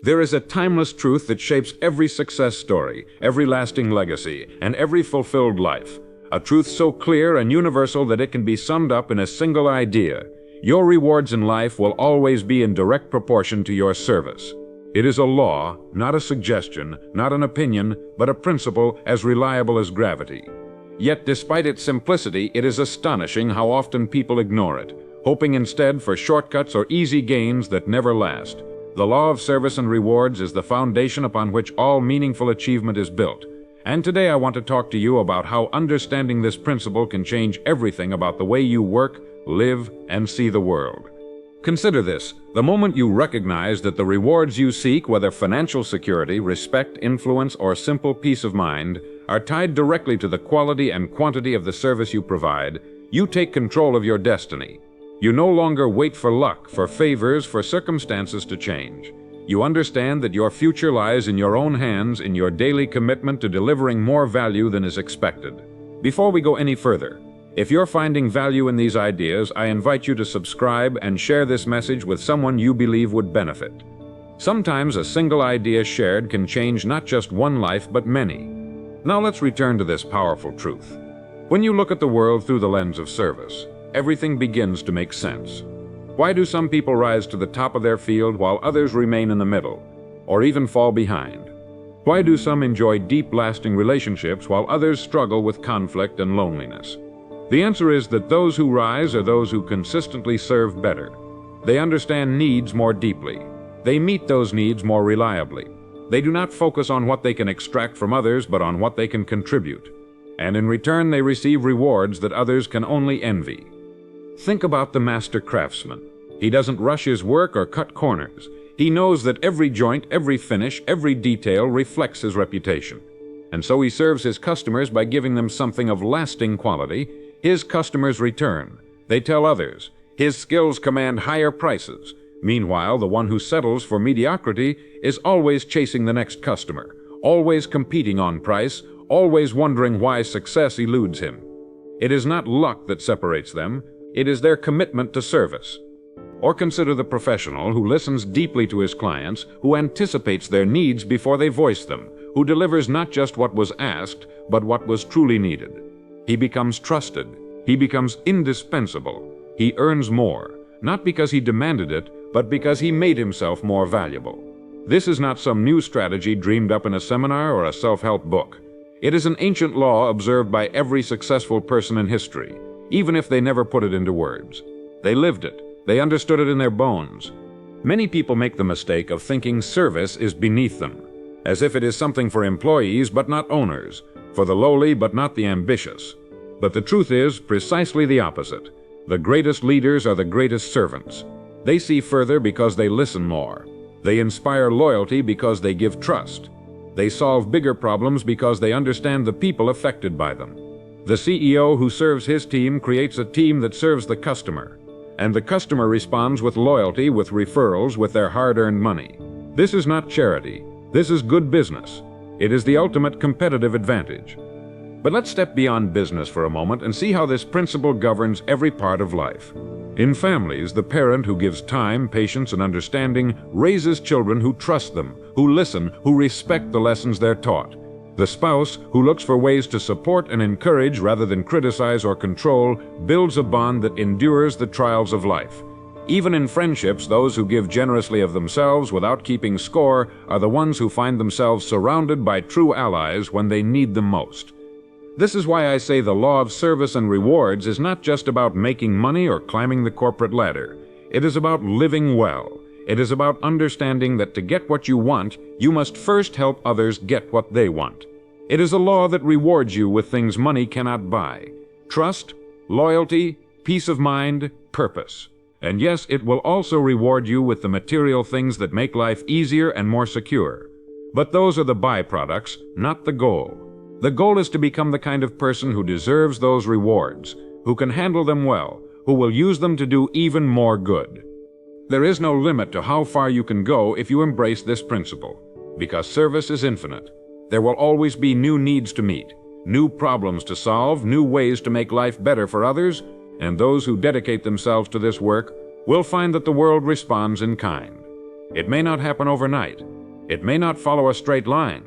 There is a timeless truth that shapes every success story, every lasting legacy, and every fulfilled life. A truth so clear and universal that it can be summed up in a single idea. Your rewards in life will always be in direct proportion to your service. It is a law, not a suggestion, not an opinion, but a principle as reliable as gravity. Yet despite its simplicity, it is astonishing how often people ignore it, hoping instead for shortcuts or easy gains that never last. The law of service and rewards is the foundation upon which all meaningful achievement is built. And today I want to talk to you about how understanding this principle can change everything about the way you work, live, and see the world. Consider this: the moment you recognize that the rewards you seek, whether financial security, respect, influence, or simple peace of mind, are tied directly to the quality and quantity of the service you provide, you take control of your destiny. You no longer wait for luck, for favors, for circumstances to change. You understand that your future lies in your own hands, in your daily commitment to delivering more value than is expected. Before we go any further, if you're finding value in these ideas, I invite you to subscribe and share this message with someone you believe would benefit. Sometimes a single idea shared can change not just one life, but many. Now let's return to this powerful truth. When you look at the world through the lens of service, everything begins to make sense. Why do some people rise to the top of their field while others remain in the middle, or even fall behind? Why do some enjoy deep, lasting relationships while others struggle with conflict and loneliness? The answer is that those who rise are those who consistently serve better. They understand needs more deeply. They meet those needs more reliably. They do not focus on what they can extract from others, but on what they can contribute. And in return, they receive rewards that others can only envy. Think about the master craftsman. He doesn't rush his work or cut corners. He knows that every joint, every finish, every detail reflects his reputation. And so he serves his customers by giving them something of lasting quality. His customers return. They tell others. His skills command higher prices. Meanwhile, the one who settles for mediocrity is always chasing the next customer, always competing on price, always wondering why success eludes him. It is not luck that separates them. It is their commitment to service. Or consider the professional who listens deeply to his clients, who anticipates their needs before they voice them, who delivers not just what was asked, but what was truly needed. He becomes trusted. He becomes indispensable. He earns more, not because he demanded it, but because he made himself more valuable. This is not some new strategy dreamed up in a seminar or a self-help book. It is an ancient law observed by every successful person in history, even if they never put it into words. They lived it. They understood it in their bones. Many people make the mistake of thinking service is beneath them, as if it is something for employees but not owners, for the lowly but not the ambitious. But the truth is precisely the opposite. The greatest leaders are the greatest servants. They see further because they listen more. They inspire loyalty because they give trust. They solve bigger problems because they understand the people affected by them. The CEO who serves his team creates a team that serves the customer. And the customer responds with loyalty, with referrals, with their hard-earned money. This is not charity. This is good business. It is the ultimate competitive advantage. But let's step beyond business for a moment and see how this principle governs every part of life. In families, the parent who gives time, patience, and understanding raises children who trust them, who listen, who respect the lessons they're taught. The spouse, who looks for ways to support and encourage rather than criticize or control, builds a bond that endures the trials of life. Even in friendships, those who give generously of themselves without keeping score are the ones who find themselves surrounded by true allies when they need them most. This is why I say the law of service and rewards is not just about making money or climbing the corporate ladder. It is about living well. It is about understanding that to get what you want, you must first help others get what they want. It is a law that rewards you with things money cannot buy: trust, loyalty, peace of mind, purpose. And yes, it will also reward you with the material things that make life easier and more secure. But those are the byproducts, not the goal. The goal is to become the kind of person who deserves those rewards, who can handle them well, who will use them to do even more good. There is no limit to how far you can go if you embrace this principle, because service is infinite. There will always be new needs to meet, new problems to solve, new ways to make life better for others, and those who dedicate themselves to this work will find that the world responds in kind. It may not happen overnight. It may not follow a straight line.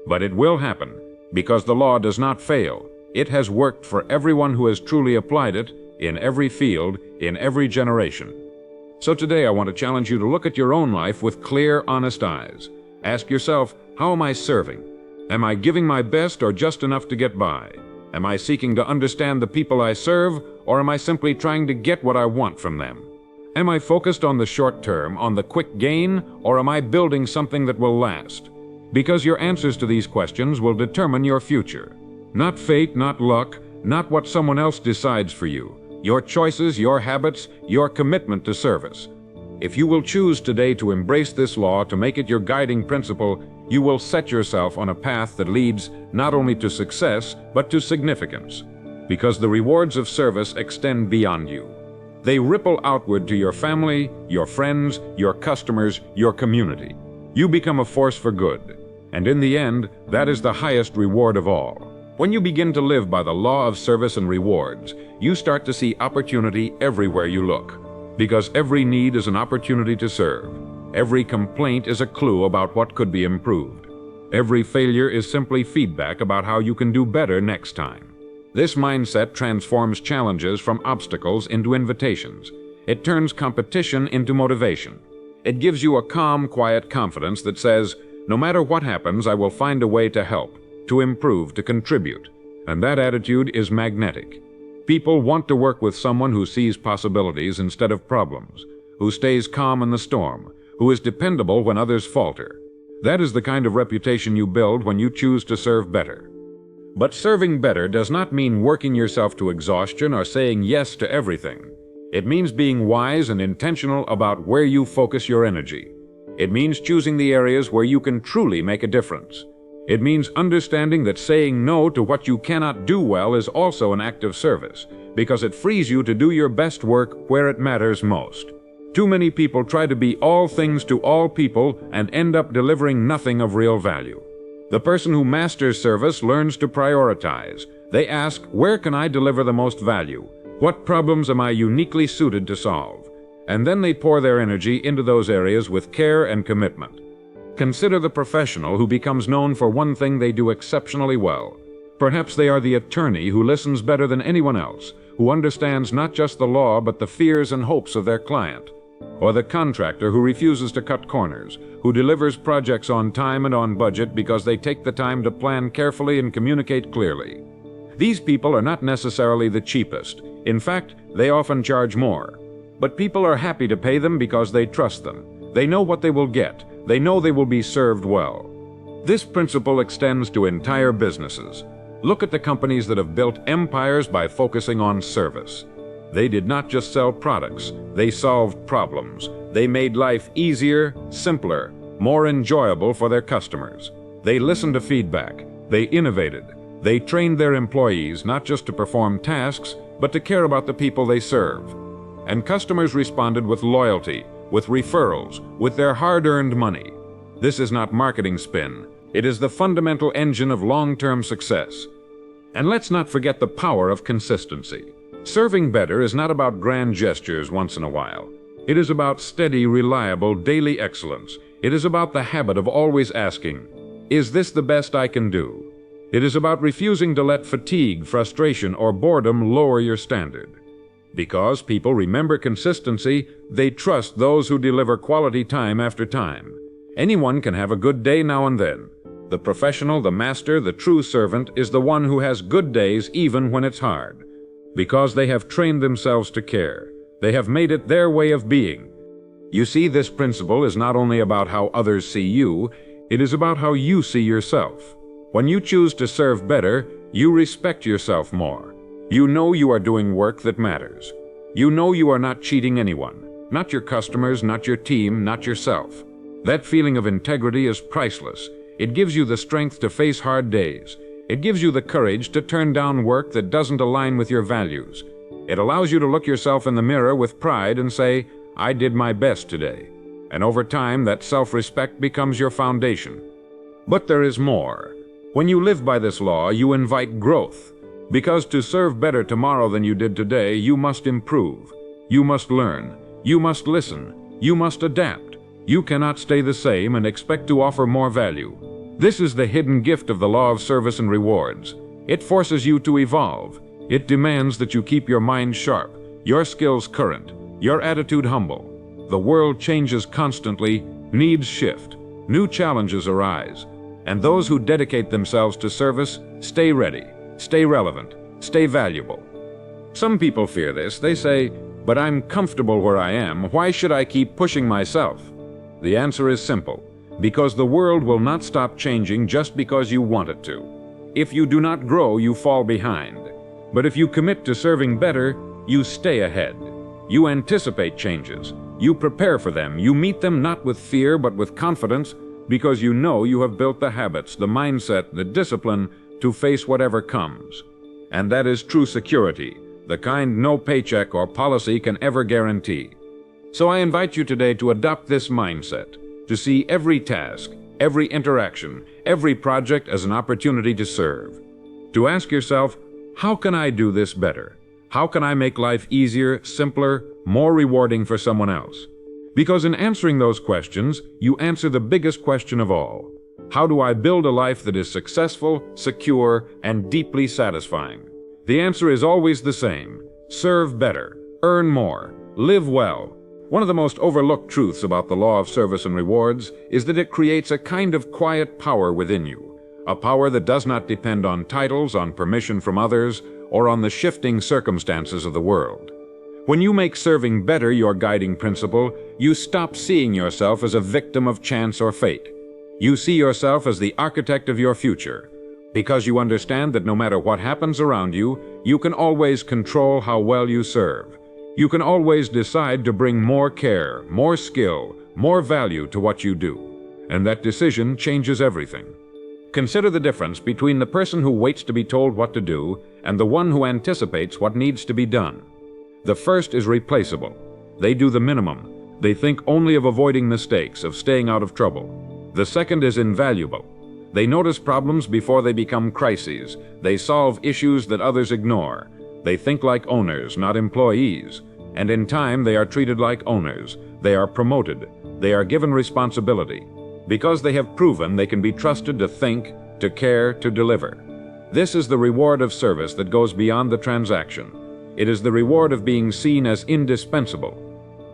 But it will happen, because the law does not fail. It has worked for everyone who has truly applied it, in every field, in every generation. So today I want to challenge you to look at your own life with clear, honest eyes. Ask yourself, how am I serving? Am I giving my best or just enough to get by? Am I seeking to understand the people I serve, or am I simply trying to get what I want from them? Am I focused on the short term, on the quick gain, or am I building something that will last? Because your answers to these questions will determine your future. Not fate, not luck, not what someone else decides for you. Your choices, your habits, your commitment to service. If you will choose today to embrace this law, to make it your guiding principle, you will set yourself on a path that leads not only to success, but to significance. Because the rewards of service extend beyond you. They ripple outward to your family, your friends, your customers, your community. You become a force for good. And in the end, that is the highest reward of all. When you begin to live by the law of service and rewards, you start to see opportunity everywhere you look. Because every need is an opportunity to serve. Every complaint is a clue about what could be improved. Every failure is simply feedback about how you can do better next time. This mindset transforms challenges from obstacles into invitations. It turns competition into motivation. It gives you a calm, quiet confidence that says, no matter what happens, I will find a way to help, to improve, to contribute. And that attitude is magnetic. People want to work with someone who sees possibilities instead of problems, who stays calm in the storm, who is dependable when others falter. That is the kind of reputation you build when you choose to serve better. But serving better does not mean working yourself to exhaustion or saying yes to everything. It means being wise and intentional about where you focus your energy. It means choosing the areas where you can truly make a difference. It means understanding that saying no to what you cannot do well is also an act of service, because it frees you to do your best work where it matters most. Too many people try to be all things to all people and end up delivering nothing of real value. The person who masters service learns to prioritize. They ask, where can I deliver the most value? What problems am I uniquely suited to solve? And then they pour their energy into those areas with care and commitment. Consider the professional who becomes known for one thing they do exceptionally well. Perhaps they are the attorney who listens better than anyone else, who understands not just the law but the fears and hopes of their client. Or the contractor who refuses to cut corners, who delivers projects on time and on budget because they take the time to plan carefully and communicate clearly. These people are not necessarily the cheapest. In fact, they often charge more. But people are happy to pay them because they trust them. They know what they will get. They know they will be served well. This principle extends to entire businesses. Look at the companies that have built empires by focusing on service. They did not just sell products, they solved problems. They made life easier, simpler, more enjoyable for their customers. They listened to feedback. They innovated. They trained their employees not just to perform tasks, but to care about the people they serve. And customers responded with loyalty, with referrals, with their hard-earned money. This is not marketing spin. It is the fundamental engine of long-term success. And let's not forget the power of consistency. Serving better is not about grand gestures once in a while. It is about steady, reliable, daily excellence. It is about the habit of always asking, is this the best I can do? It is about refusing to let fatigue, frustration, or boredom lower your standard. Because people remember consistency, they trust those who deliver quality time after time. Anyone can have a good day now and then. The professional, the master, the true servant is the one who has good days even when it's hard. Because they have trained themselves to care. They have made it their way of being. You see, this principle is not only about how others see you, it is about how you see yourself. When you choose to serve better, you respect yourself more. You know you are doing work that matters. You know you are not cheating anyone, not your customers, not your team, not yourself. That feeling of integrity is priceless. It gives you the strength to face hard days. It gives you the courage to turn down work that doesn't align with your values. It allows you to look yourself in the mirror with pride and say, I did my best today. And over time, that self-respect becomes your foundation. But there is more. When you live by this law, you invite growth. Because to serve better tomorrow than you did today, you must improve. You must learn. You must listen. You must adapt. You cannot stay the same and expect to offer more value. This is the hidden gift of the law of service and rewards. It forces you to evolve. It demands that you keep your mind sharp, your skills current, your attitude humble. The world changes constantly, needs shift, new challenges arise, and those who dedicate themselves to service stay ready, stay relevant, stay valuable. Some people fear this. They say, "But I'm comfortable where I am. Why should I keep pushing myself?" The answer is simple. Because the world will not stop changing just because you want it to. If you do not grow, you fall behind. But if you commit to serving better, you stay ahead. You anticipate changes. You prepare for them. You meet them not with fear but with confidence, because you know you have built the habits, the mindset, the discipline to face whatever comes. And that is true security, the kind no paycheck or policy can ever guarantee. So I invite you today to adopt this mindset, to see every task, every interaction, every project as an opportunity to serve. To ask yourself, how can I do this better? How can I make life easier, simpler, more rewarding for someone else? Because in answering those questions, you answer the biggest question of all. How do I build a life that is successful, secure, and deeply satisfying? The answer is always the same. Serve better, earn more, live well. One of the most overlooked truths about the law of service and rewards is that it creates a kind of quiet power within you, a power that does not depend on titles, on permission from others, or on the shifting circumstances of the world. When you make serving better your guiding principle, you stop seeing yourself as a victim of chance or fate. You see yourself as the architect of your future, because you understand that no matter what happens around you, you can always control how well you serve. You can always decide to bring more care, more skill, more value to what you do. And that decision changes everything. Consider the difference between the person who waits to be told what to do and the one who anticipates what needs to be done. The first is replaceable. They do the minimum. They think only of avoiding mistakes, of staying out of trouble. The second is invaluable. They notice problems before they become crises. They solve issues that others ignore. They think like owners, not employees. And in time, they are treated like owners. They are promoted. They are given responsibility. Because they have proven they can be trusted to think, to care, to deliver. This is the reward of service that goes beyond the transaction. It is the reward of being seen as indispensable.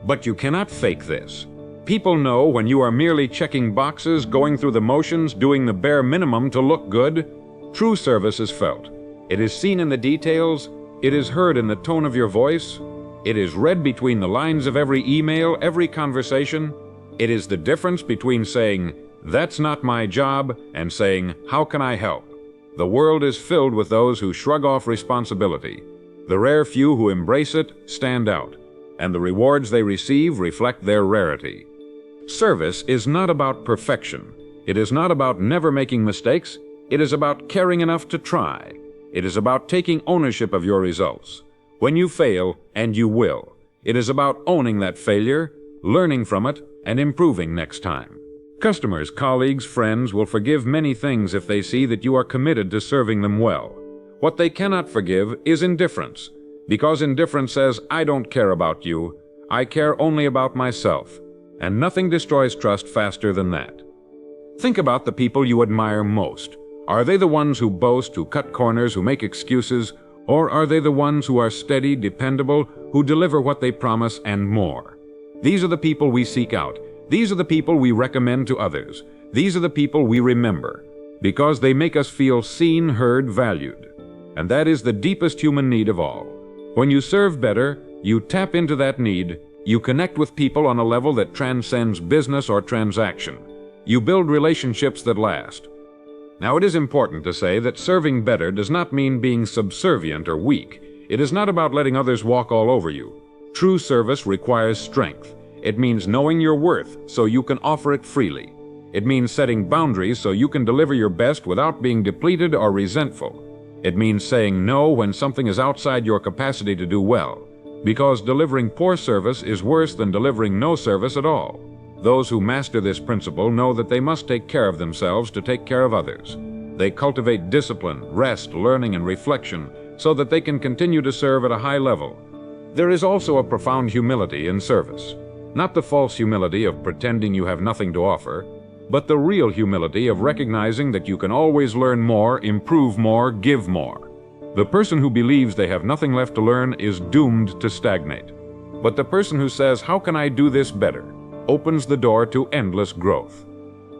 But you cannot fake this. People know when you are merely checking boxes, going through the motions, doing the bare minimum to look good. True service is felt. It is seen in the details. It is heard in the tone of your voice. It is read between the lines of every email, every conversation. It is the difference between saying, "That's not my job," and saying, "How can I help?" The world is filled with those who shrug off responsibility. The rare few who embrace it stand out, and the rewards they receive reflect their rarity. Service is not about perfection. It is not about never making mistakes. It is about caring enough to try. It is about taking ownership of your results. When you fail, and you will, it is about owning that failure, learning from it, and improving next time. Customers, colleagues, friends will forgive many things if they see that you are committed to serving them well. What they cannot forgive is indifference, because indifference says, "I don't care about you. I care only about myself." And nothing destroys trust faster than that. Think about the people you admire most. Are they the ones who boast, who cut corners, who make excuses, or are they the ones who are steady, dependable, who deliver what they promise and more? These are the people we seek out. These are the people we recommend to others. These are the people we remember, because they make us feel seen, heard, valued. And that is the deepest human need of all. When you serve better, you tap into that need. You connect with people on a level that transcends business or transaction. You build relationships that last. Now, it is important to say that serving better does not mean being subservient or weak. It is not about letting others walk all over you. True service requires strength. It means knowing your worth so you can offer it freely. It means setting boundaries so you can deliver your best without being depleted or resentful. It means saying no when something is outside your capacity to do well, because delivering poor service is worse than delivering no service at all. Those who master this principle know that they must take care of themselves to take care of others. They cultivate discipline, rest, learning, and reflection so that they can continue to serve at a high level. There is also a profound humility in service. Not the false humility of pretending you have nothing to offer, but the real humility of recognizing that you can always learn more, improve more, give more. The person who believes they have nothing left to learn is doomed to stagnate. But the person who says, "How can I do this better?" opens the door to endless growth.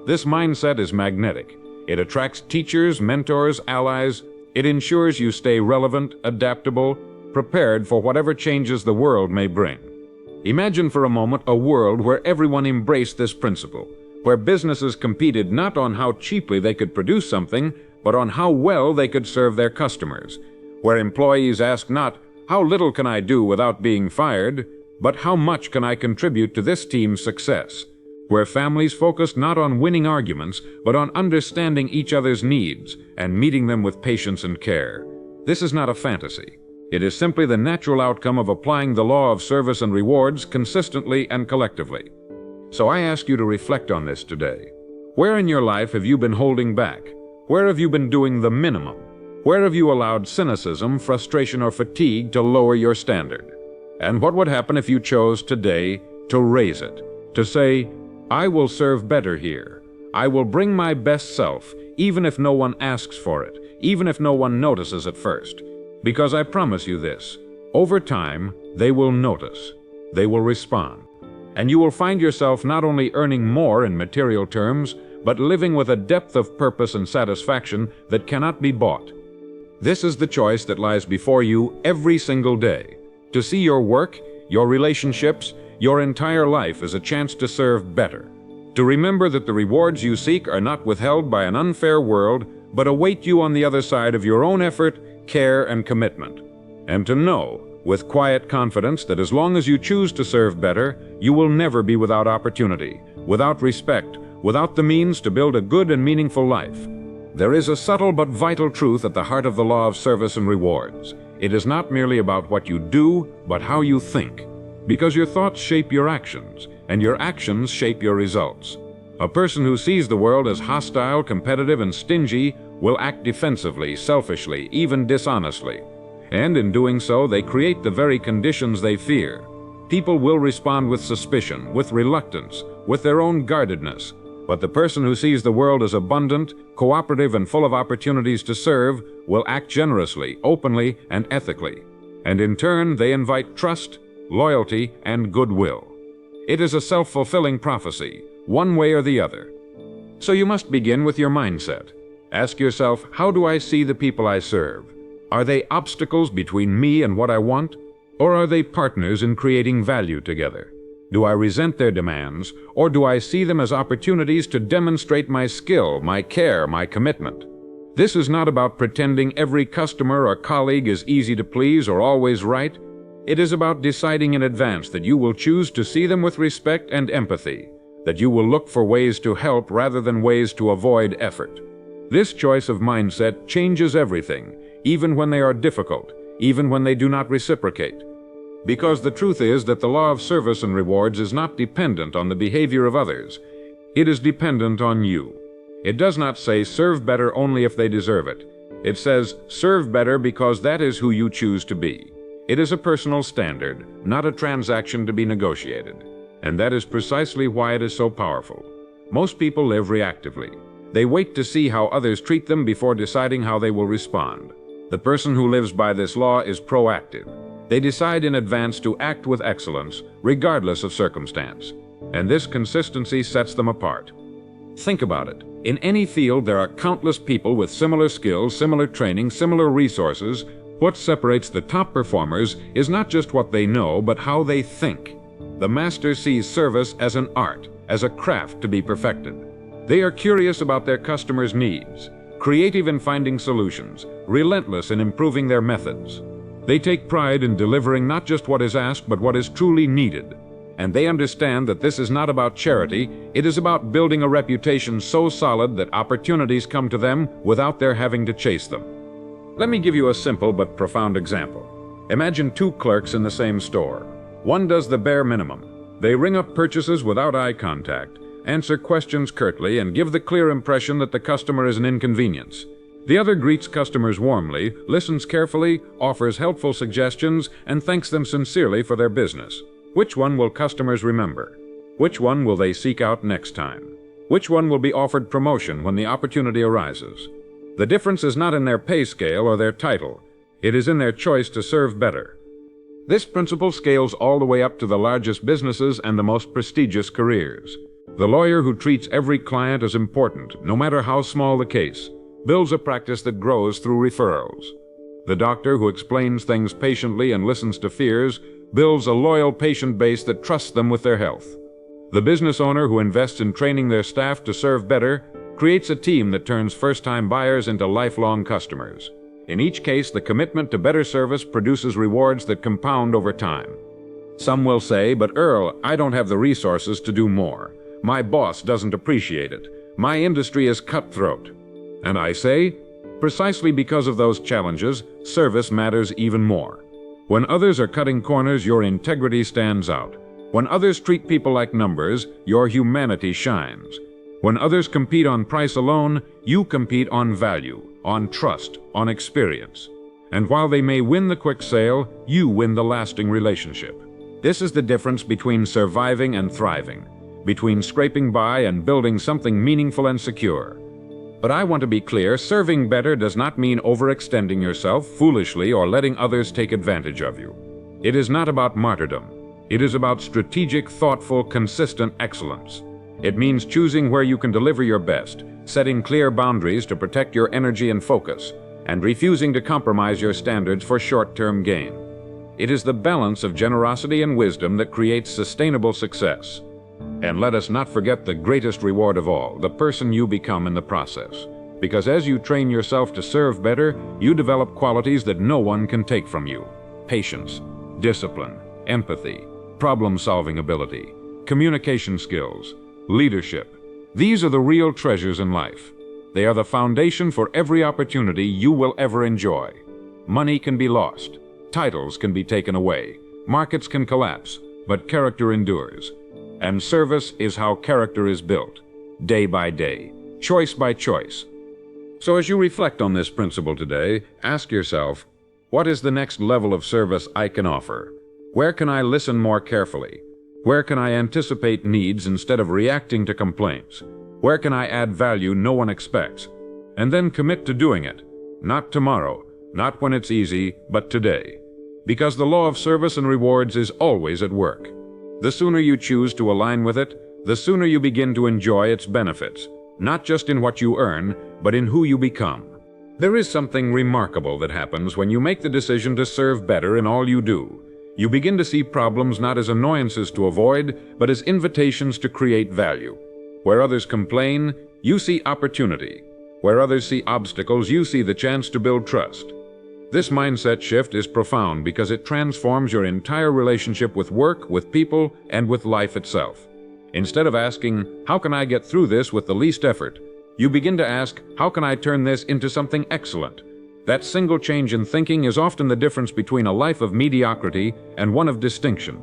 This mindset is magnetic. It attracts teachers, mentors, allies. It ensures you stay relevant, adaptable, prepared for whatever changes the world may bring. Imagine for a moment a world where everyone embraced this principle, where businesses competed not on how cheaply they could produce something, but on how well they could serve their customers, where employees asked not, "How little can I do without being fired?" but "How much can I contribute to this team's success?" Where families focused not on winning arguments, but on understanding each other's needs and meeting them with patience and care. This is not a fantasy. It is simply the natural outcome of applying the law of service and rewards consistently and collectively. So I ask you to reflect on this today. Where in your life have you been holding back? Where have you been doing the minimum? Where have you allowed cynicism, frustration, or fatigue to lower your standard? And what would happen if you chose today to raise it? To say, "I will serve better here. I will bring my best self, even if no one asks for it, even if no one notices at first. Because I promise you this, over time, they will notice. They will respond. And you will find yourself not only earning more in material terms, but living with a depth of purpose and satisfaction that cannot be bought. This is the choice that lies before you every single day. To see your work, your relationships, your entire life as a chance to serve better. To remember that the rewards you seek are not withheld by an unfair world, but await you on the other side of your own effort, care, and commitment. And to know, with quiet confidence, that as long as you choose to serve better, you will never be without opportunity, without respect, without the means to build a good and meaningful life. There is a subtle but vital truth at the heart of the law of service and rewards. It is not merely about what you do, but how you think. Because your thoughts shape your actions, and your actions shape your results. A person who sees the world as hostile, competitive, and stingy will act defensively, selfishly, even dishonestly. And in doing so, they create the very conditions they fear. People will respond with suspicion, with reluctance, with their own guardedness. But the person who sees the world as abundant, cooperative, and full of opportunities to serve will act generously, openly, and ethically. And in turn, they invite trust, loyalty, and goodwill. It is a self-fulfilling prophecy, one way or the other. So you must begin with your mindset. Ask yourself, how do I see the people I serve? Are they obstacles between me and what I want? Or are they partners in creating value together? Do I resent their demands, or do I see them as opportunities to demonstrate my skill, my care, my commitment? This is not about pretending every customer or colleague is easy to please or always right. It is about deciding in advance that you will choose to see them with respect and empathy, that you will look for ways to help rather than ways to avoid effort. This choice of mindset changes everything, even when they are difficult, even when they do not reciprocate. Because the truth is that the law of service and rewards is not dependent on the behavior of others. It is dependent on you. It does not say serve better only if they deserve it. It says serve better because that is who you choose to be. It is a personal standard, not a transaction to be negotiated. And that is precisely why it is so powerful. Most people live reactively. They wait to see how others treat them before deciding how they will respond. The person who lives by this law is proactive. They decide in advance to act with excellence, regardless of circumstance. And this consistency sets them apart. Think about it. In any field, there are countless people with similar skills, similar training, similar resources. What separates the top performers is not just what they know, but how they think. The master sees service as an art, as a craft to be perfected. They are curious about their customers' needs, creative in finding solutions, relentless in improving their methods. They take pride in delivering not just what is asked, but what is truly needed. And they understand that this is not about charity, it is about building a reputation so solid that opportunities come to them without their having to chase them. Let me give you a simple but profound example. Imagine two clerks in the same store. One does the bare minimum. They ring up purchases without eye contact, answer questions curtly, and give the clear impression that the customer is an inconvenience. The other greets customers warmly, listens carefully, offers helpful suggestions, and thanks them sincerely for their business. Which one will customers remember? Which one will they seek out next time? Which one will be offered promotion when the opportunity arises? The difference is not in their pay scale or their title. It is in their choice to serve better. This principle scales all the way up to the largest businesses and the most prestigious careers. The lawyer who treats every client as important, no matter how small the case, builds a practice that grows through referrals. The doctor who explains things patiently and listens to fears builds a loyal patient base that trusts them with their health. The business owner who invests in training their staff to serve better creates a team that turns first-time buyers into lifelong customers. In each case, the commitment to better service produces rewards that compound over time. Some will say, "But Earl, I don't have the resources to do more. My boss doesn't appreciate it. My industry is cutthroat." And I say, precisely because of those challenges, service matters even more. When others are cutting corners, your integrity stands out. When others treat people like numbers, your humanity shines. When others compete on price alone, you compete on value, on trust, on experience. And while they may win the quick sale, you win the lasting relationship. This is the difference between surviving and thriving, between scraping by and building something meaningful and secure. But I want to be clear, serving better does not mean overextending yourself foolishly or letting others take advantage of you. It is not about martyrdom. It is about strategic, thoughtful, consistent excellence. It means choosing where you can deliver your best, setting clear boundaries to protect your energy and focus, and refusing to compromise your standards for short-term gain. It is the balance of generosity and wisdom that creates sustainable success. And let us not forget the greatest reward of all, the person you become in the process. Because as you train yourself to serve better, you develop qualities that no one can take from you. Patience, discipline, empathy, problem-solving ability, communication skills, leadership. These are the real treasures in life. They are the foundation for every opportunity you will ever enjoy. Money can be lost. Titles can be taken away. Markets can collapse, but character endures. And service is how character is built, day by day, choice by choice. So as you reflect on this principle today, ask yourself, what is the next level of service I can offer? Where can I listen more carefully? Where can I anticipate needs instead of reacting to complaints? Where can I add value no one expects? And then commit to doing it. Not tomorrow, not when it's easy, but today. Because the law of service and rewards is always at work. The sooner you choose to align with it, the sooner you begin to enjoy its benefits, not just in what you earn, but in who you become. There is something remarkable that happens when you make the decision to serve better in all you do. You begin to see problems not as annoyances to avoid, but as invitations to create value. Where others complain, you see opportunity. Where others see obstacles, you see the chance to build trust. This mindset shift is profound because it transforms your entire relationship with work, with people, and with life itself. Instead of asking, how can I get through this with the least effort, you begin to ask, how can I turn this into something excellent? That single change in thinking is often the difference between a life of mediocrity and one of distinction.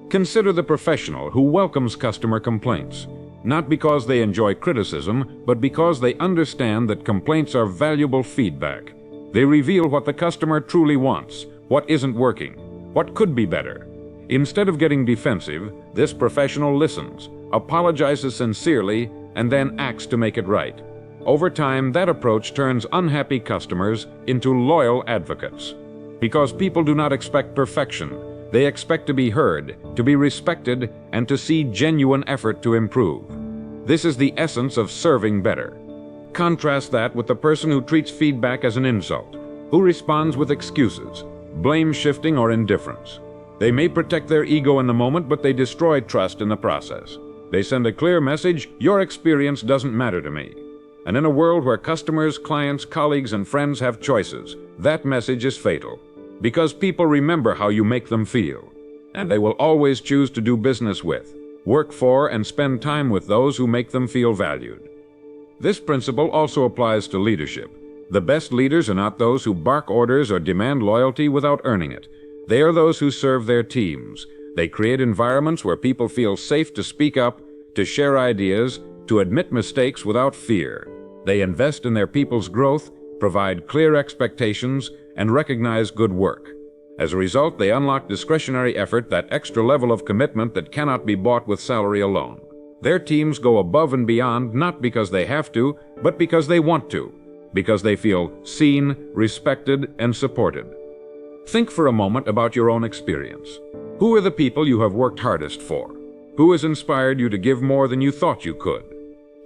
Consider the professional who welcomes customer complaints, not because they enjoy criticism, but because they understand that complaints are valuable feedback. They reveal what the customer truly wants, what isn't working, what could be better. Instead of getting defensive, this professional listens, apologizes sincerely, and then acts to make it right. Over time, that approach turns unhappy customers into loyal advocates. Because people do not expect perfection, they expect to be heard, to be respected, and to see genuine effort to improve. This is the essence of serving better. Contrast that with the person who treats feedback as an insult, who responds with excuses, blame shifting, or indifference. They may protect their ego in the moment, but they destroy trust in the process. They send a clear message, your experience doesn't matter to me. And in a world where customers, clients, colleagues, and friends have choices, that message is fatal. Because people remember how you make them feel. And they will always choose to do business with, work for, and spend time with those who make them feel valued. This principle also applies to leadership. The best leaders are not those who bark orders or demand loyalty without earning it. They are those who serve their teams. They create environments where people feel safe to speak up, to share ideas, to admit mistakes without fear. They invest in their people's growth, provide clear expectations, and recognize good work. As a result, they unlock discretionary effort, that extra level of commitment that cannot be bought with salary alone. Their teams go above and beyond, not because they have to, but because they want to, because they feel seen, respected, and supported. Think for a moment about your own experience. Who are the people you have worked hardest for? Who has inspired you to give more than you thought you could?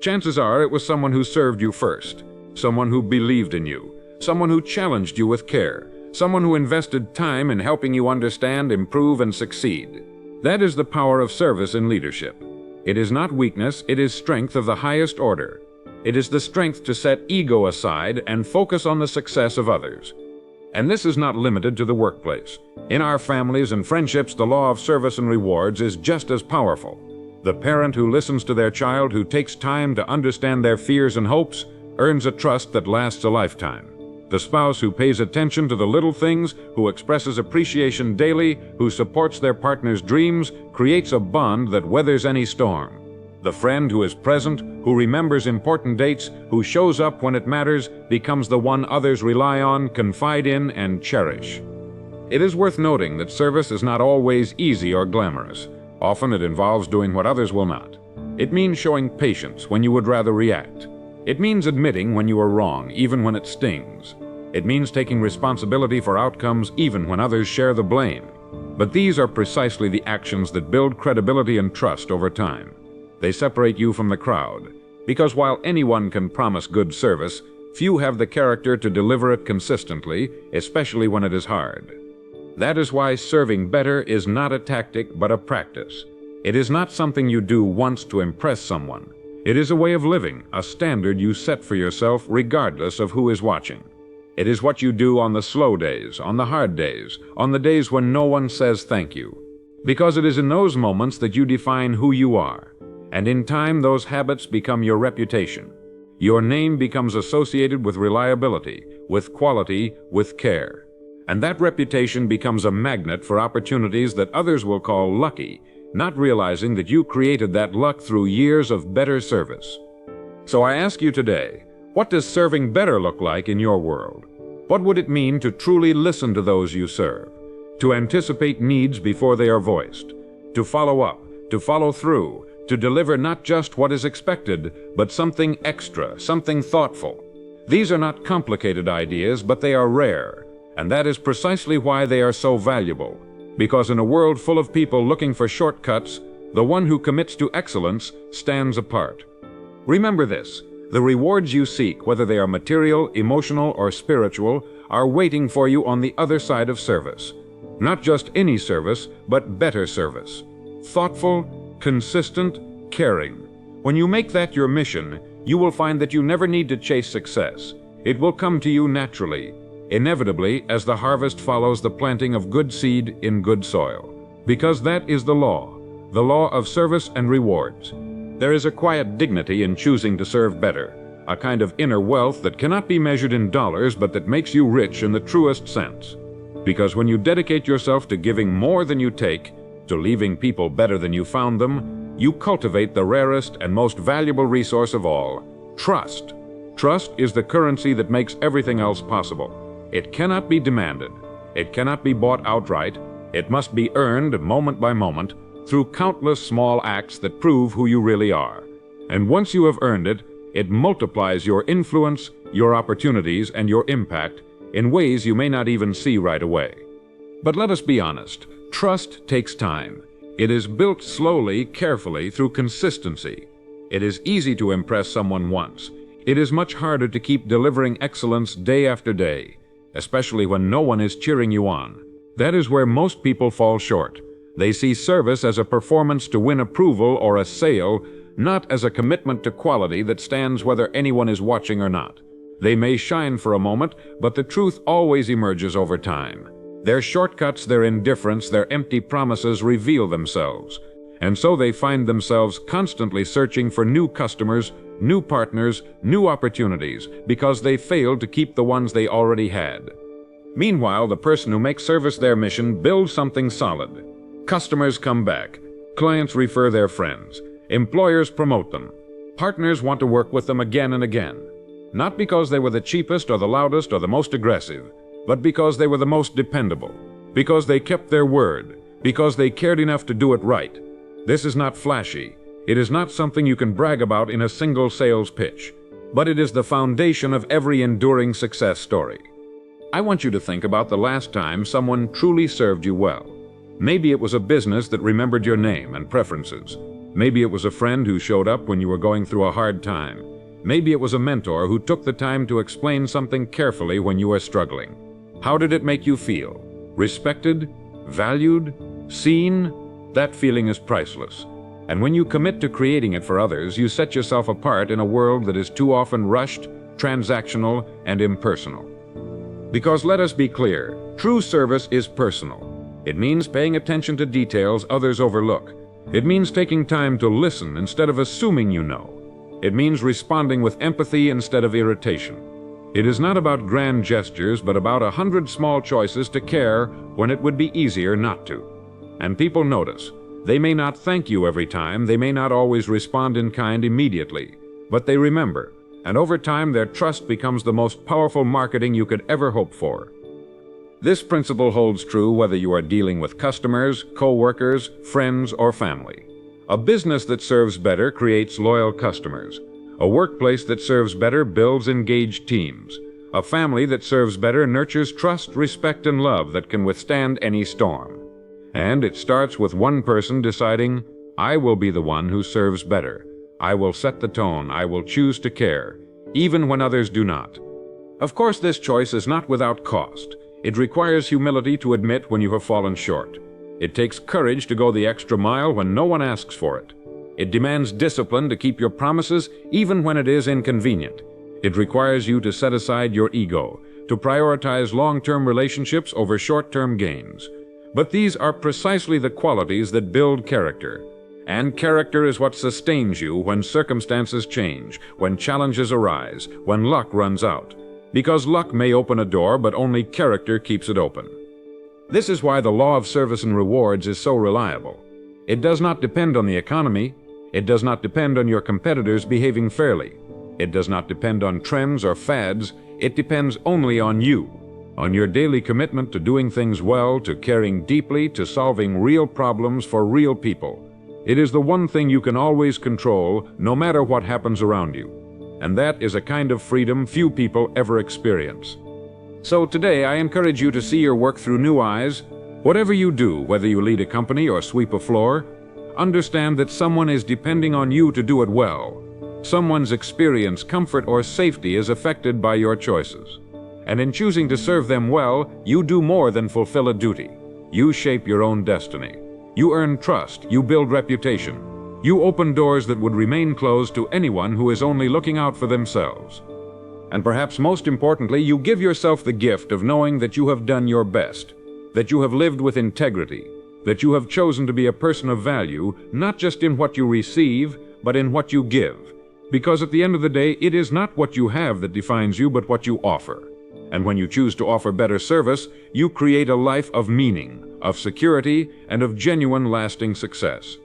Chances are it was someone who served you first, someone who believed in you, someone who challenged you with care, someone who invested time in helping you understand, improve, and succeed. That is the power of service in leadership. It is not weakness, it is strength of the highest order. It is the strength to set ego aside and focus on the success of others. And this is not limited to the workplace. In our families and friendships, the law of service and rewards is just as powerful. The parent who listens to their child, who takes time to understand their fears and hopes, earns a trust that lasts a lifetime. The spouse who pays attention to the little things, who expresses appreciation daily, who supports their partner's dreams, creates a bond that weathers any storm. The friend who is present, who remembers important dates, who shows up when it matters, becomes the one others rely on, confide in, and cherish. It is worth noting that service is not always easy or glamorous. Often it involves doing what others will not. It means showing patience when you would rather react. It means admitting when you are wrong, even when it stings. It means taking responsibility for outcomes even when others share the blame. But these are precisely the actions that build credibility and trust over time. They separate you from the crowd, because while anyone can promise good service, few have the character to deliver it consistently, especially when it is hard. That is why serving better is not a tactic but a practice. It is not something you do once to impress someone. It is a way of living, a standard you set for yourself regardless of who is watching. It is what you do on the slow days, on the hard days, on the days when no one says thank you. Because it is in those moments that you define who you are. And in time, those habits become your reputation. Your name becomes associated with reliability, with quality, with care. And that reputation becomes a magnet for opportunities that others will call lucky, not realizing that you created that luck through years of better service. So I ask you today, what does serving better look like in your world? What would it mean to truly listen to those you serve? To anticipate needs before they are voiced? To follow up? To follow through? To deliver not just what is expected, but something extra, something thoughtful? These are not complicated ideas, but they are rare. And that is precisely why they are so valuable. Because in a world full of people looking for shortcuts, the one who commits to excellence stands apart. Remember this, the rewards you seek, whether they are material, emotional, or spiritual, are waiting for you on the other side of service. Not just any service, but better service. Thoughtful, consistent, caring. When you make that your mission, you will find that you never need to chase success. It will come to you naturally, inevitably, as the harvest follows the planting of good seed in good soil. Because that is the law of service and rewards. There is a quiet dignity in choosing to serve better, a kind of inner wealth that cannot be measured in dollars, but that makes you rich in the truest sense. Because when you dedicate yourself to giving more than you take, to leaving people better than you found them, you cultivate the rarest and most valuable resource of all, trust. Trust is the currency that makes everything else possible. It cannot be demanded. It cannot be bought outright. It must be earned moment by moment through countless small acts that prove who you really are. And once you have earned it, it multiplies your influence, your opportunities, and your impact in ways you may not even see right away. But let us be honest. Trust takes time. It is built slowly, carefully, through consistency. It is easy to impress someone once. It is much harder to keep delivering excellence day after day, especially when no one is cheering you on. That is where most people fall short. They see service as a performance to win approval or a sale, not as a commitment to quality that stands whether anyone is watching or not. They may shine for a moment, but the truth always emerges over time. Their shortcuts, their indifference, their empty promises reveal themselves. And so they find themselves constantly searching for new customers, new partners, new opportunities, because they failed to keep the ones they already had. Meanwhile, the person who makes service their mission builds something solid. Customers come back. Clients refer their friends. Employers promote them. Partners want to work with them again and again. Not because they were the cheapest or the loudest or the most aggressive, but because they were the most dependable, because they kept their word, because they cared enough to do it right. This is not flashy. It is not something you can brag about in a single sales pitch, but it is the foundation of every enduring success story. I want you to think about the last time someone truly served you well. Maybe it was a business that remembered your name and preferences. Maybe it was a friend who showed up when you were going through a hard time. Maybe it was a mentor who took the time to explain something carefully when you were struggling. How did it make you feel? Respected? Valued? Seen? That feeling is priceless. And when you commit to creating it for others, you set yourself apart in a world that is too often rushed, transactional, and impersonal. Because let us be clear, true service is personal. It means paying attention to details others overlook. It means taking time to listen instead of assuming you know. It means responding with empathy instead of irritation. It is not about grand gestures, but about 100 small choices to care when it would be easier not to. And people notice. They may not thank you every time, they may not always respond in kind immediately, but they remember, and over time their trust becomes the most powerful marketing you could ever hope for. This principle holds true whether you are dealing with customers, co-workers, friends, or family. A business that serves better creates loyal customers. A workplace that serves better builds engaged teams. A family that serves better nurtures trust, respect, and love that can withstand any storm. And it starts with one person deciding, I will be the one who serves better. I will set the tone. I will choose to care, even when others do not. Of course, this choice is not without cost. It requires humility to admit when you have fallen short. It takes courage to go the extra mile when no one asks for it. It demands discipline to keep your promises even when it is inconvenient. It requires you to set aside your ego, to prioritize long-term relationships over short-term gains. But these are precisely the qualities that build character. And character is what sustains you when circumstances change, when challenges arise, when luck runs out. Because luck may open a door, but only character keeps it open. This is why the law of service and rewards is so reliable. It does not depend on the economy. It does not depend on your competitors behaving fairly. It does not depend on trends or fads. It depends only on you. On your daily commitment to doing things well, to caring deeply, to solving real problems for real people. It is the one thing you can always control, no matter what happens around you. And that is a kind of freedom few people ever experience. So today, I encourage you to see your work through new eyes. Whatever you do, whether you lead a company or sweep a floor, understand that someone is depending on you to do it well. Someone's experience, comfort, or safety is affected by your choices. And in choosing to serve them well, you do more than fulfill a duty. You shape your own destiny. You earn trust. You build reputation. You open doors that would remain closed to anyone who is only looking out for themselves. And perhaps most importantly, you give yourself the gift of knowing that you have done your best, that you have lived with integrity, that you have chosen to be a person of value, not just in what you receive, but in what you give. Because at the end of the day, it is not what you have that defines you, but what you offer. And when you choose to offer better service, you create a life of meaning, of security, and of genuine lasting success.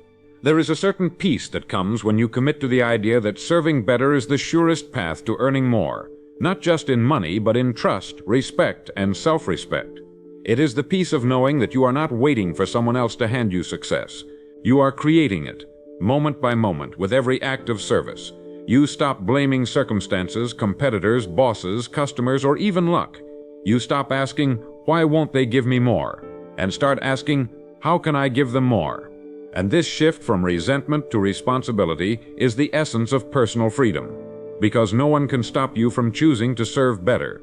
There is a certain peace that comes when you commit to the idea that serving better is the surest path to earning more, not just in money, but in trust, respect, and self-respect. It is the peace of knowing that you are not waiting for someone else to hand you success. You are creating it, moment by moment, with every act of service. You stop blaming circumstances, competitors, bosses, customers, or even luck. You stop asking, why won't they give me more? And start asking, how can I give them more? And this shift from resentment to responsibility is the essence of personal freedom, because no one can stop you from choosing to serve better.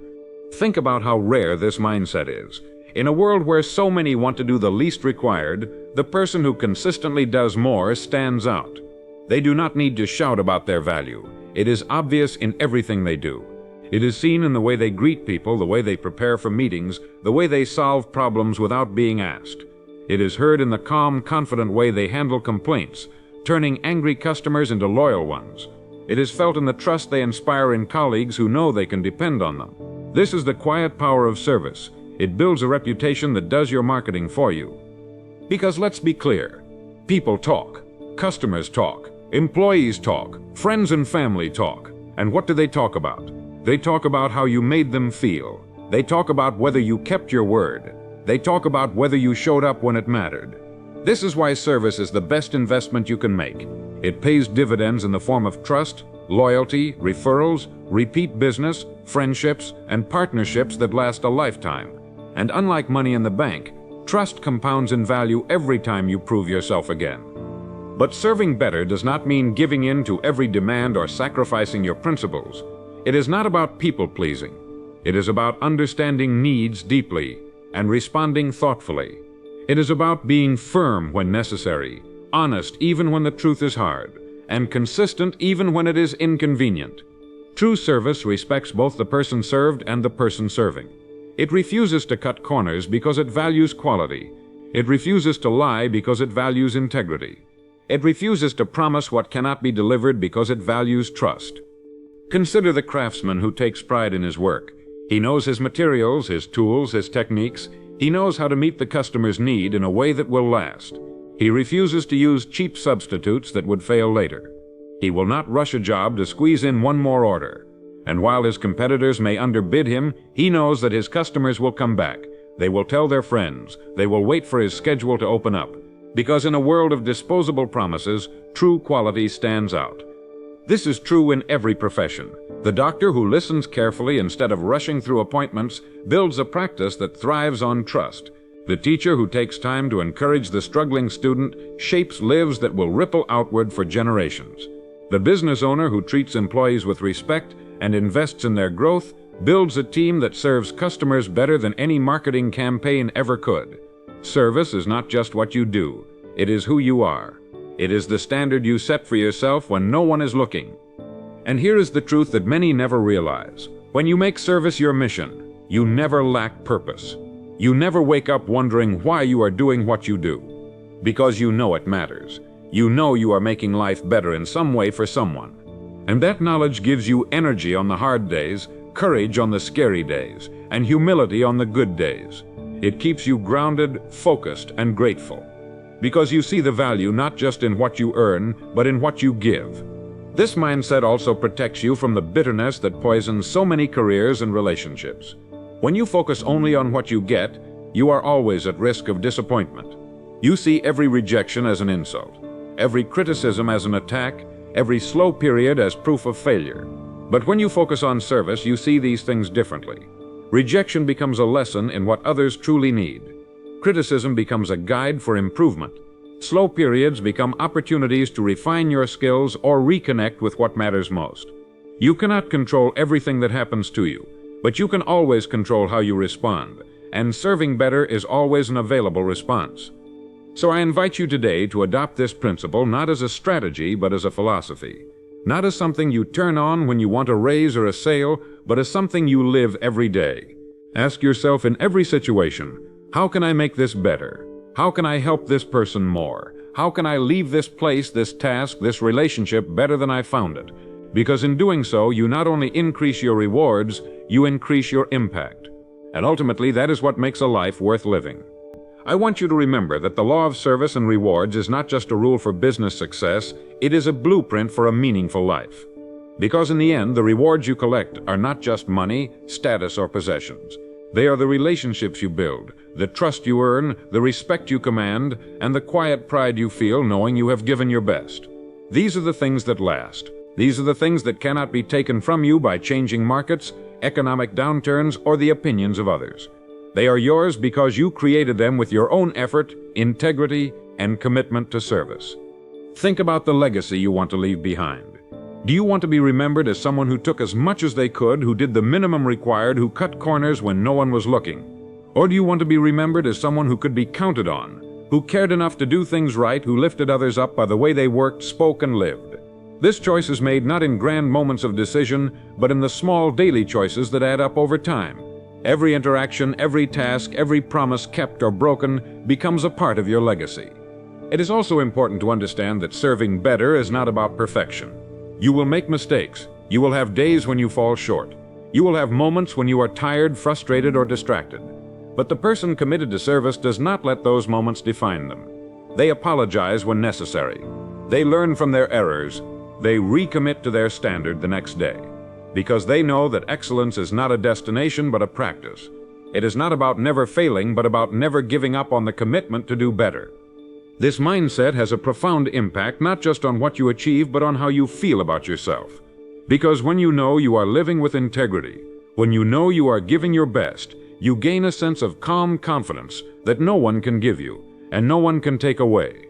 Think about how rare this mindset is. In a world where so many want to do the least required, the person who consistently does more stands out. They do not need to shout about their value. It is obvious in everything they do. It is seen in the way they greet people, the way they prepare for meetings, the way they solve problems without being asked. It is heard in the calm, confident way they handle complaints, turning angry customers into loyal ones. It is felt in the trust they inspire in colleagues who know they can depend on them. This is the quiet power of service. It builds a reputation that does your marketing for you. Because let's be clear, people talk, customers talk, employees talk, friends and family talk. And what do they talk about? They talk about how you made them feel. They talk about whether you kept your word. They talk about whether you showed up when it mattered. This is why service is the best investment you can make. It pays dividends in the form of trust, loyalty, referrals, repeat business, friendships, and partnerships that last a lifetime. And unlike money in the bank, trust compounds in value every time you prove yourself again. But serving better does not mean giving in to every demand or sacrificing your principles. It is not about people-pleasing. It is about understanding needs deeply and responding thoughtfully. It is about being firm when necessary, honest even when the truth is hard, and consistent even when it is inconvenient. True service respects both the person served and the person serving. It refuses to cut corners because it values quality. It refuses to lie because it values integrity. It refuses to promise what cannot be delivered because it values trust. Consider the craftsman who takes pride in his work. He knows his materials, his tools, his techniques. He knows how to meet the customer's need in a way that will last. He refuses to use cheap substitutes that would fail later. He will not rush a job to squeeze in one more order. And while his competitors may underbid him, he knows that his customers will come back. They will tell their friends. They will wait for his schedule to open up. Because in a world of disposable promises, true quality stands out. This is true in every profession. The doctor who listens carefully instead of rushing through appointments builds a practice that thrives on trust. The teacher who takes time to encourage the struggling student shapes lives that will ripple outward for generations. The business owner who treats employees with respect and invests in their growth builds a team that serves customers better than any marketing campaign ever could. Service is not just what you do, it is who you are. It is the standard you set for yourself when no one is looking. And here is the truth that many never realize. When you make service your mission, you never lack purpose. You never wake up wondering why you are doing what you do. Because you know it matters. You know you are making life better in some way for someone. And that knowledge gives you energy on the hard days, courage on the scary days, and humility on the good days. It keeps you grounded, focused, and grateful. Because you see the value not just in what you earn, but in what you give. This mindset also protects you from the bitterness that poisons so many careers and relationships. When you focus only on what you get, you are always at risk of disappointment. You see every rejection as an insult, every criticism as an attack, every slow period as proof of failure. But when you focus on service, you see these things differently. Rejection becomes a lesson in what others truly need. Criticism becomes a guide for improvement. Slow periods become opportunities to refine your skills or reconnect with what matters most. You cannot control everything that happens to you, but you can always control how you respond, and serving better is always an available response. So I invite you today to adopt this principle not as a strategy, but as a philosophy. Not as something you turn on when you want a raise or a sale, but as something you live every day. Ask yourself in every situation, how can I make this better? How can I help this person more? How can I leave this place, this task, this relationship better than I found it? Because in doing so, you not only increase your rewards, you increase your impact. And ultimately, that is what makes a life worth living. I want you to remember that the law of service and rewards is not just a rule for business success, it is a blueprint for a meaningful life. Because in the end, the rewards you collect are not just money, status, or possessions. They are the relationships you build, the trust you earn, the respect you command, and the quiet pride you feel knowing you have given your best. These are the things that last. These are the things that cannot be taken from you by changing markets, economic downturns, or the opinions of others. They are yours because you created them with your own effort, integrity, and commitment to service. Think about the legacy you want to leave behind. Do you want to be remembered as someone who took as much as they could, who did the minimum required, who cut corners when no one was looking? Or do you want to be remembered as someone who could be counted on, who cared enough to do things right, who lifted others up by the way they worked, spoke, and lived? This choice is made not in grand moments of decision, but in the small daily choices that add up over time. Every interaction, every task, every promise kept or broken becomes a part of your legacy. It is also important to understand that serving better is not about perfection. You will make mistakes. You will have days when you fall short. You will have moments when you are tired, frustrated, or distracted. But the person committed to service does not let those moments define them. They apologize when necessary. They learn from their errors. They recommit to their standard the next day. Because they know that excellence is not a destination but a practice. It is not about never failing, but about never giving up on the commitment to do better. This mindset has a profound impact not just on what you achieve, but on how you feel about yourself. Because when you know you are living with integrity, when you know you are giving your best, you gain a sense of calm confidence that no one can give you, and no one can take away.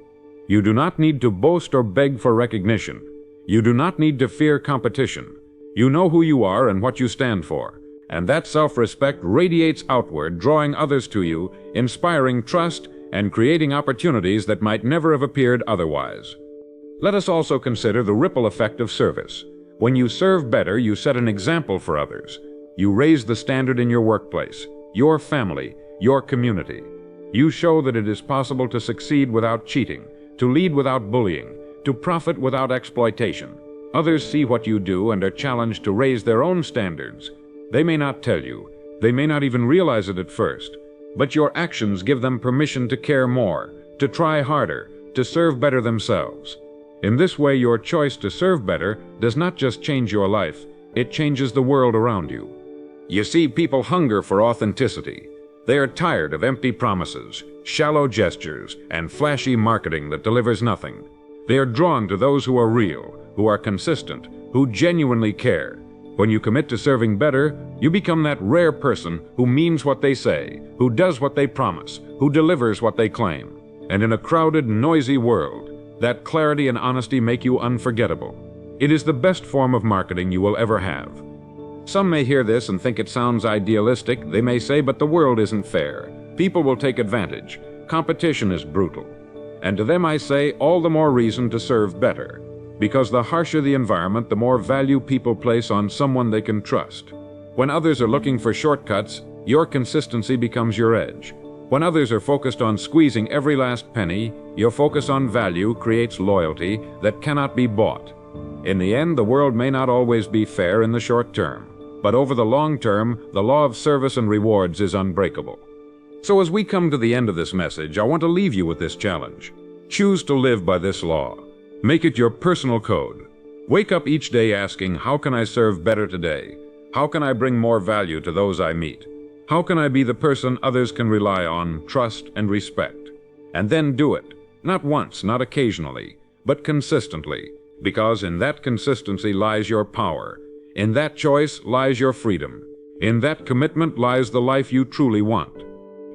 You do not need to boast or beg for recognition. You do not need to fear competition. You know who you are and what you stand for, and that self-respect radiates outward, drawing others to you, inspiring trust, and creating opportunities that might never have appeared otherwise. Let us also consider the ripple effect of service. When you serve better, you set an example for others. You raise the standard in your workplace, your family, your community. You show that it is possible to succeed without cheating, to lead without bullying, to profit without exploitation. Others see what you do and are challenged to raise their own standards. They may not tell you, they may not even realize it at first, but your actions give them permission to care more, to try harder, to serve better themselves. In this way, your choice to serve better does not just change your life, it changes the world around you. You see, people hunger for authenticity. They are tired of empty promises, shallow gestures, and flashy marketing that delivers nothing. They are drawn to those who are real, who are consistent, who genuinely care. When you commit to serving better, you become that rare person who means what they say, who does what they promise, who delivers what they claim. And in a crowded, noisy world, that clarity and honesty make you unforgettable. It is the best form of marketing you will ever have. Some may hear this and think it sounds idealistic. They may say, but the world isn't fair. People will take advantage. Competition is brutal. And to them I say, all the more reason to serve better. Because the harsher the environment, the more value people place on someone they can trust. When others are looking for shortcuts, your consistency becomes your edge. When others are focused on squeezing every last penny, your focus on value creates loyalty that cannot be bought. In the end, the world may not always be fair in the short term, but over the long term, the law of service and rewards is unbreakable. So as we come to the end of this message, I want to leave you with this challenge. Choose to live by this law. Make it your personal code. Wake up each day asking, how can I serve better today? How can I bring more value to those I meet? How can I be the person others can rely on, trust, and respect? And then do it. Not once, not occasionally, but consistently, because in that consistency lies your power. In that choice lies your freedom. In that commitment lies the life you truly want.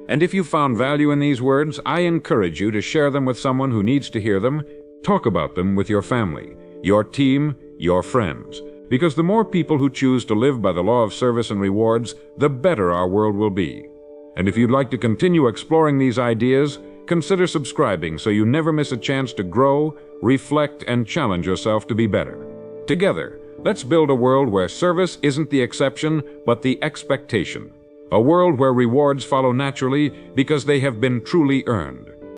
And if you found value in these words, I encourage you to share them with someone who needs to hear them. Talk about them with your family, your team, your friends. Because the more people who choose to live by the law of service and rewards, the better our world will be. And if you'd like to continue exploring these ideas, consider subscribing so you never miss a chance to grow, reflect, and challenge yourself to be better. Together, let's build a world where service isn't the exception, but the expectation. A world where rewards follow naturally because they have been truly earned.